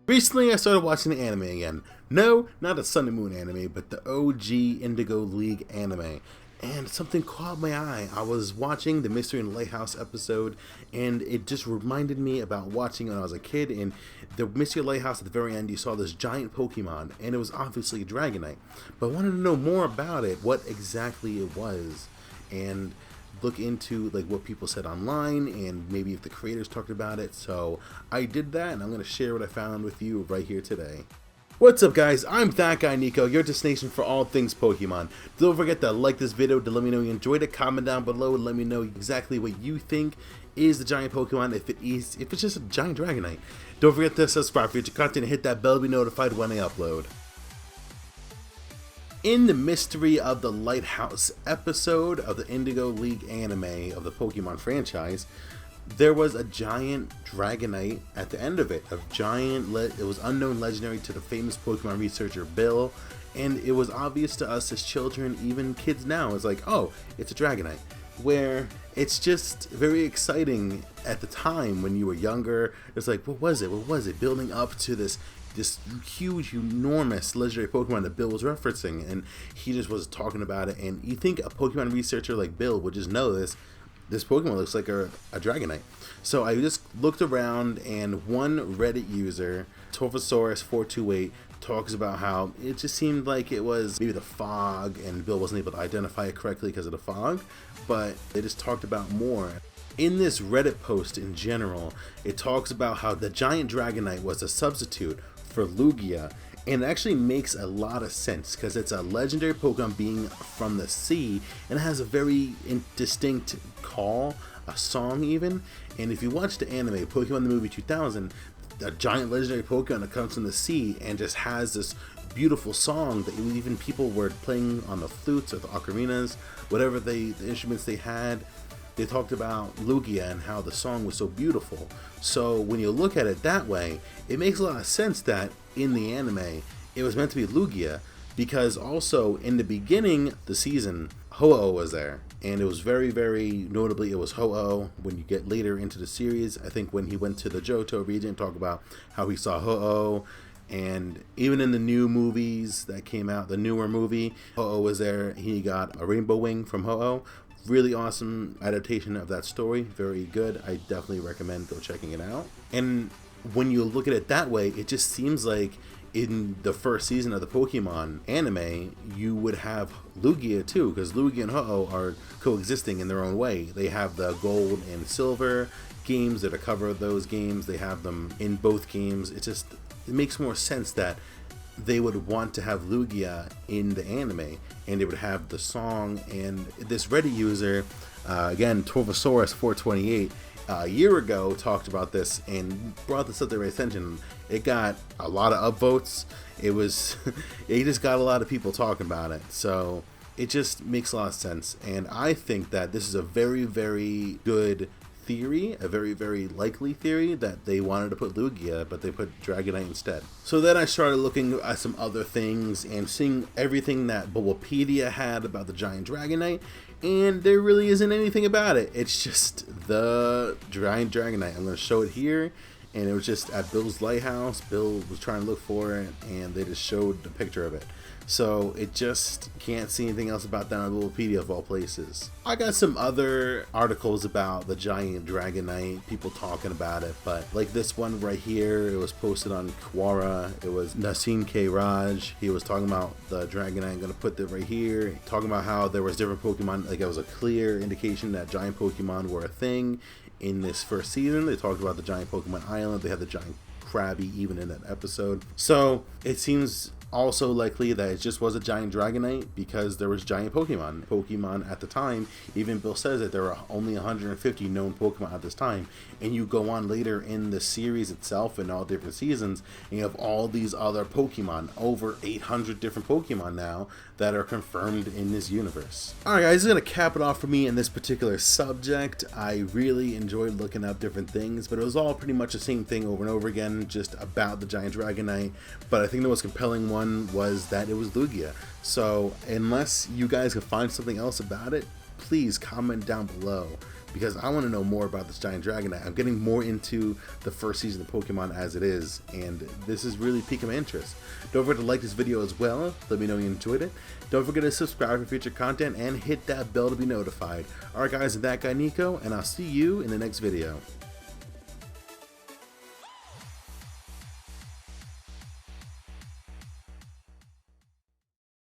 Recently, I started watching the anime again. No, not the Sun and Moon anime, but the OG Indigo League anime. And something caught my eye. I was watching the Mystery in the Lighthouse episode, and it just reminded me about watching when I was a kid. In the Mystery Lighthouse, at the very end, you saw this giant Pokemon, and it was obviously a Dragonite. But I wanted to know more about it, what exactly it was, and look into like what people said online and maybe if the creators talked about it. So I did that, and I'm going to share what I found with you right here today. What's up, guys? I'm that guy Nico, your destination for all things Pokemon. Don't forget to like this video to let me know you enjoyed it. Comment down below and let me know exactly what you think is the giant Pokemon, if it's just a giant Dragonite. Don't forget to subscribe for future content and hit that bell to be notified when I upload. In the Mystery of the Lighthouse episode of the Indigo League anime of the Pokemon franchise, there was a giant Dragonite at the end of it. It was unknown legendary to the famous Pokemon researcher Bill, and it was obvious to us as children, even kids now. It's like, oh, it's a Dragonite. Where it's just very exciting at the time when you were younger. It's like, what was it? What was it? Building up to this huge, enormous legendary Pokemon that Bill was referencing, and he just was talking about it. And you think a Pokemon researcher like Bill would just know this Pokemon looks like a Dragonite. So I just looked around, and one Reddit user, Torvosaurus428, talks about how it just seemed like it was maybe the fog, and Bill wasn't able to identify it correctly because of the fog, but they just talked about more. In this Reddit post in general, it talks about how the giant Dragonite was a substitute for Lugia, and it actually makes a lot of sense because it's a legendary Pokemon being from the sea, and it has a very distinct call, a song even. And if you watch the anime Pokemon the Movie 2000, a giant legendary Pokemon that comes from the sea and just has this beautiful song that even people were playing on the flutes or the ocarinas, whatever the instruments they had. They talked about Lugia and how the song was so beautiful. So when you look at it that way, it makes a lot of sense that in the anime it was meant to be Lugia, because also in the beginning the season, Ho-Oh was there, and it was very, very notably it was Ho-Oh. When you get later into the series, I think when he went to the Johto region, talk about how he saw Ho-Oh. And even in the new movies that came out, the newer movie, Ho-Oh was there. He got a rainbow wing from Ho-Oh. Really awesome adaptation of that story, very good. I definitely recommend go checking it out. And when you look at it that way, it just seems like in the first season of the Pokemon anime, you would have Lugia too, because Lugia and Ho-Oh are coexisting in their own way. They have the gold and silver games that are cover of those games. They have them in both games. It makes more sense that they would want to have Lugia in the anime, and they would have the song. And this Reddit user, again, Torvosaurus428, a year ago talked about this and brought this up to my attention. It got a lot of upvotes. It just got a lot of people talking about it. So it just makes a lot of sense. And I think that this is a very, very good theory, a very, very likely theory, that they wanted to put Lugia, but they put Dragonite instead. So then I started looking at some other things and seeing everything that Bulbapedia had about the giant Dragonite, and there really isn't anything about it. It's just the giant Dragonite. I'm going to show it here, and it was just at Bill's lighthouse. Bill was trying to look for it, and they just showed the picture of it. So it just can't see anything else about that on Wikipedia of all places. I got some other articles about the giant Dragonite, people talking about it, but like this one right here, it was posted on Quora. It was Nassim K. Raj. He was talking about the Dragonite. I'm gonna put that right here, talking about how there was different Pokemon. Like it was a clear indication that giant Pokemon were a thing in this first season. They talked about the giant Pokemon Island. They had the giant Krabby even in that episode. So it seems also likely that it just was a giant Dragonite because there was giant Pokemon at the time. Even Bill says that there were only 150 known Pokemon at this time, and you go on later in the series itself in all different seasons, and you have all these other Pokemon, over 800 different Pokemon now that are confirmed in this universe. Alright guys, this is going to cap it off for me in this particular subject. I really enjoyed looking up different things, but it was all pretty much the same thing over and over again, just about the giant Dragonite. But I think the most compelling one was that it was Lugia. So unless you guys can find something else about it, please comment down below, because I want to know more about this giant Dragonite. I'm getting more into the first season of Pokemon as it is, and this is really piquing my interest. Don't forget to like this video as well. Let me know you enjoyed it. Don't forget to subscribe for future content and hit that bell to be notified. Alright guys, and that guy Nico, and I'll see you in the next video.